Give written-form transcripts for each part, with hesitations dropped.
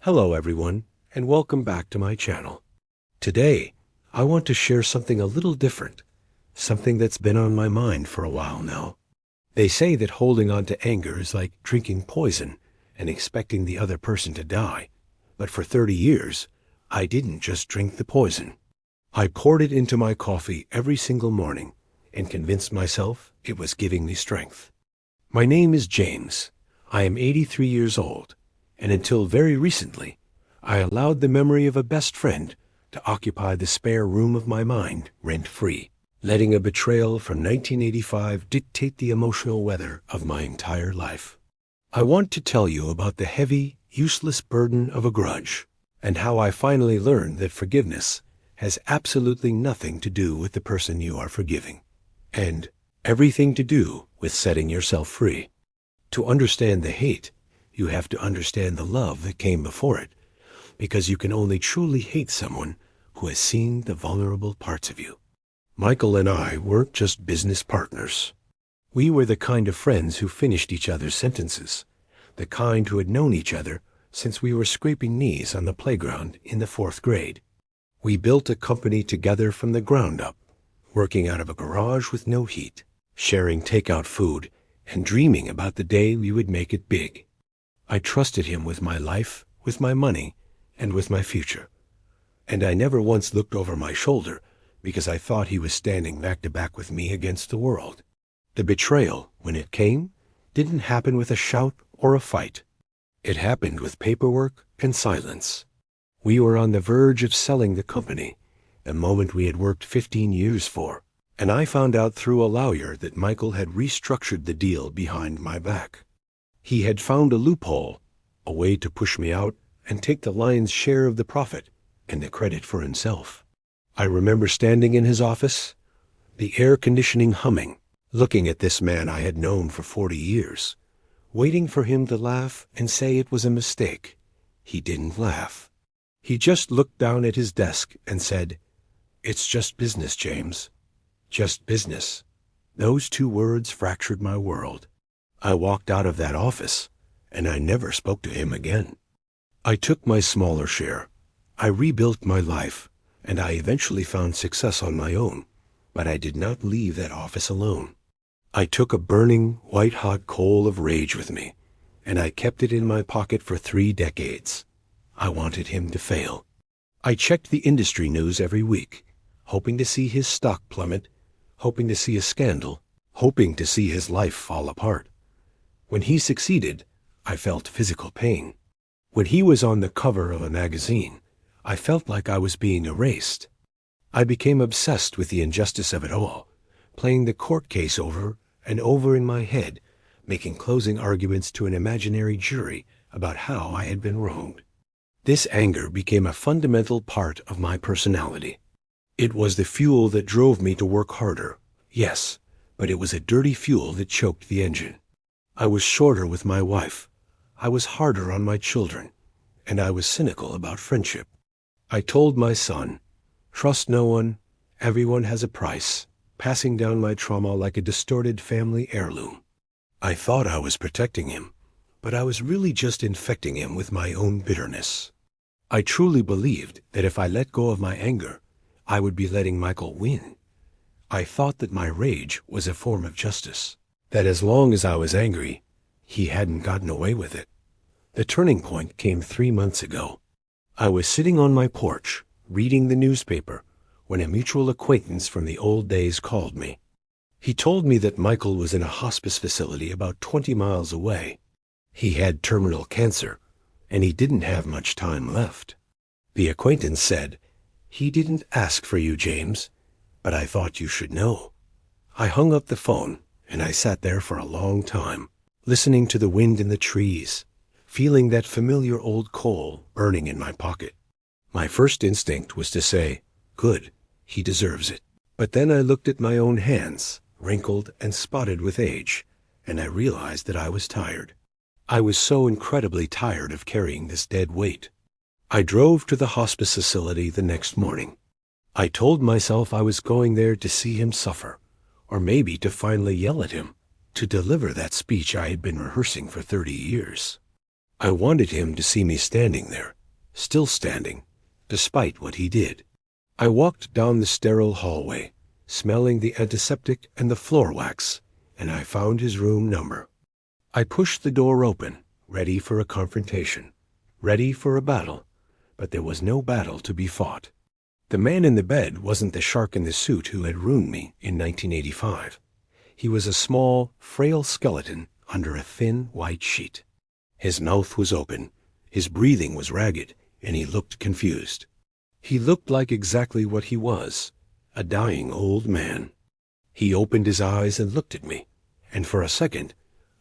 Hello everyone, and welcome back to my channel. Today, I want to share something a little different, something that's been on my mind for a while now. They say that holding on to anger is like drinking poison and expecting the other person to die. But for 30 years, I didn't just drink the poison. I poured it into my coffee every single morning and convinced myself it was giving me strength. My name is James. I am 83 years old. And until very recently, I allowed the memory of a best friend to occupy the spare room of my mind rent-free, letting a betrayal from 1985 dictate the emotional weather of my entire life. I want to tell you about the heavy, useless burden of a grudge, and how I finally learned that forgiveness has absolutely nothing to do with the person you are forgiving, and everything to do with setting yourself free. To understand the hate, you have to understand the love that came before it, because you can only truly hate someone who has seen the vulnerable parts of you. Michael and I weren't just business partners. We were the kind of friends who finished each other's sentences, the kind who had known each other since we were scraping knees on the playground in the 4th grade. We built a company together from the ground up, working out of a garage with no heat, sharing takeout food, and dreaming about the day we would make it big. I trusted him with my life, with my money, and with my future. And I never once looked over my shoulder because I thought he was standing back to back with me against the world. The betrayal, when it came, didn't happen with a shout or a fight. It happened with paperwork and silence. We were on the verge of selling the company, a moment we had worked 15 years for, and I found out through a lawyer that Michael had restructured the deal behind my back. He had found a loophole, a way to push me out and take the lion's share of the profit and the credit for himself. I remember standing in his office, the air conditioning humming, looking at this man I had known for 40 years, waiting for him to laugh and say it was a mistake. He didn't laugh. He just looked down at his desk and said, "It's just business, James. Just business." Those 2 words fractured my world. I walked out of that office, and I never spoke to him again. I took my smaller share. I rebuilt my life, and I eventually found success on my own, but I did not leave that office alone. I took a burning, white-hot coal of rage with me, and I kept it in my pocket for 3 decades. I wanted him to fail. I checked the industry news every week, hoping to see his stock plummet, hoping to see a scandal, hoping to see his life fall apart. When he succeeded, I felt physical pain. When he was on the cover of a magazine, I felt like I was being erased. I became obsessed with the injustice of it all, playing the court case over and over in my head, making closing arguments to an imaginary jury about how I had been wronged. This anger became a fundamental part of my personality. It was the fuel that drove me to work harder, yes, but it was a dirty fuel that choked the engine. I was shorter with my wife, I was harder on my children, and I was cynical about friendship. I told my son, "Trust no one, everyone has a price," passing down my trauma like a distorted family heirloom. I thought I was protecting him, but I was really just infecting him with my own bitterness. I truly believed that if I let go of my anger, I would be letting Michael win. I thought that my rage was a form of justice, that as long as I was angry, he hadn't gotten away with it. The turning point came 3 months ago. I was sitting on my porch, reading the newspaper, when a mutual acquaintance from the old days called me. He told me that Michael was in a hospice facility about 20 miles away. He had terminal cancer, and he didn't have much time left. The acquaintance said, "He didn't ask for you, James, but I thought you should know." I hung up the phone, and I sat there for a long time, listening to the wind in the trees, feeling that familiar old coal burning in my pocket. My first instinct was to say, "Good, he deserves it." But then I looked at my own hands, wrinkled and spotted with age, and I realized that I was tired. I was so incredibly tired of carrying this dead weight. I drove to the hospice facility the next morning. I told myself I was going there to see him suffer, or maybe to finally yell at him, to deliver that speech I had been rehearsing for 30 years. I wanted him to see me standing there, still standing, despite what he did. I walked down the sterile hallway, smelling the antiseptic and the floor wax, and I found his room number. I pushed the door open, ready for a confrontation, ready for a battle, but there was no battle to be fought. The man in the bed wasn't the shark in the suit who had ruined me in 1985. He was a small, frail skeleton under a thin white sheet. His mouth was open, his breathing was ragged, and he looked confused. He looked like exactly what he was, a dying old man. He opened his eyes and looked at me, and for a second,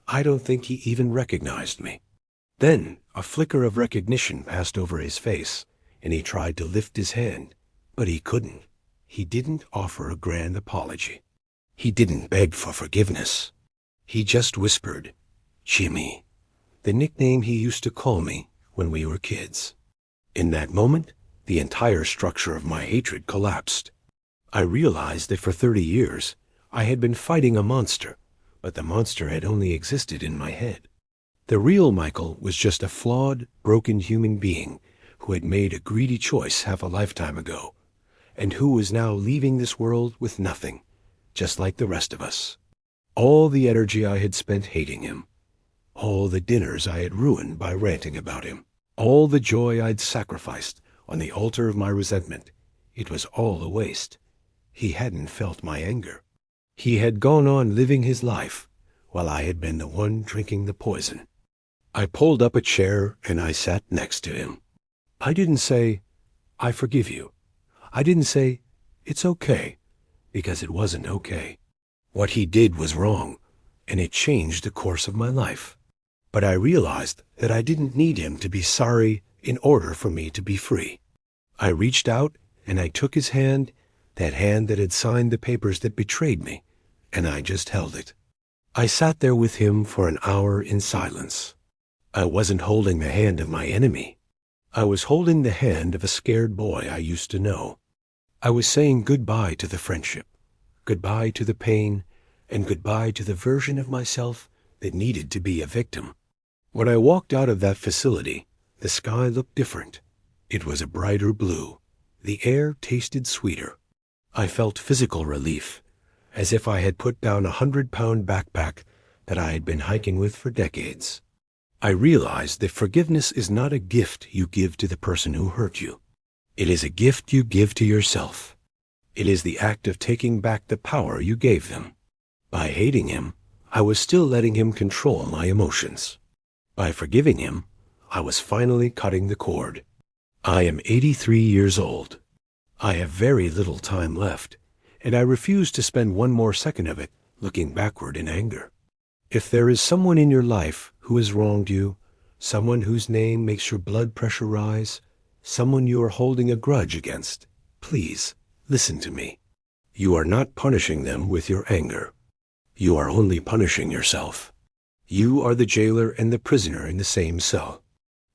I don't think he even recognized me. Then a flicker of recognition passed over his face, and he tried to lift his hand, but he couldn't. He didn't offer a grand apology. He didn't beg for forgiveness. He just whispered, "Jimmy," the nickname he used to call me when we were kids. In that moment, the entire structure of my hatred collapsed. I realized that for 30 years, I had been fighting a monster, but the monster had only existed in my head. The real Michael was just a flawed, broken human being who had made a greedy choice half a lifetime ago, and who was now leaving this world with nothing, just like the rest of us. All the energy I had spent hating him, all the dinners I had ruined by ranting about him, all the joy I'd sacrificed on the altar of my resentment, it was all a waste. He hadn't felt my anger. He had gone on living his life, while I had been the one drinking the poison. I pulled up a chair and I sat next to him. I didn't say, "I forgive you." I didn't say, "It's okay," because it wasn't okay. What he did was wrong, and it changed the course of my life. But I realized that I didn't need him to be sorry in order for me to be free. I reached out and I took his hand, that hand that had signed the papers that betrayed me, and I just held it. I sat there with him for an hour in silence. I wasn't holding the hand of my enemy. I was holding the hand of a scared boy I used to know. I was saying goodbye to the friendship, goodbye to the pain, and goodbye to the version of myself that needed to be a victim. When I walked out of that facility, the sky looked different. It was a brighter blue. The air tasted sweeter. I felt physical relief, as if I had put down a 100-pound backpack that I had been hiking with for decades. I realized that forgiveness is not a gift you give to the person who hurt you. It is a gift you give to yourself. It is the act of taking back the power you gave them. By hating him, I was still letting him control my emotions. By forgiving him, I was finally cutting the cord. I am 83 years old. I have very little time left, and I refuse to spend one more second of it looking backward in anger. If there is someone in your life who has wronged you, someone whose name makes your blood pressure rise, someone you are holding a grudge against, please listen to me. You are not punishing them with your anger. You are only punishing yourself. You are the jailer and the prisoner in the same cell.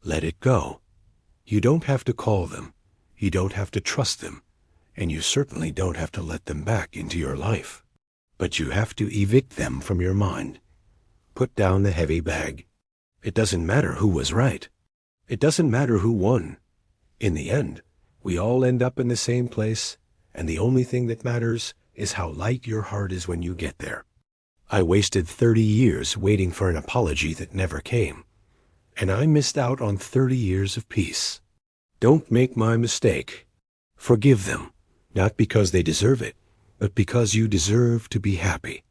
Let it go. You don't have to call them. You don't have to trust them. And you certainly don't have to let them back into your life. But you have to evict them from your mind. Put down the heavy bag. It doesn't matter who was right. It doesn't matter who won. In the end, we all end up in the same place, and the only thing that matters is how light your heart is when you get there. I wasted 30 years waiting for an apology that never came, and I missed out on 30 years of peace. Don't make my mistake. Forgive them, not because they deserve it, but because you deserve to be happy.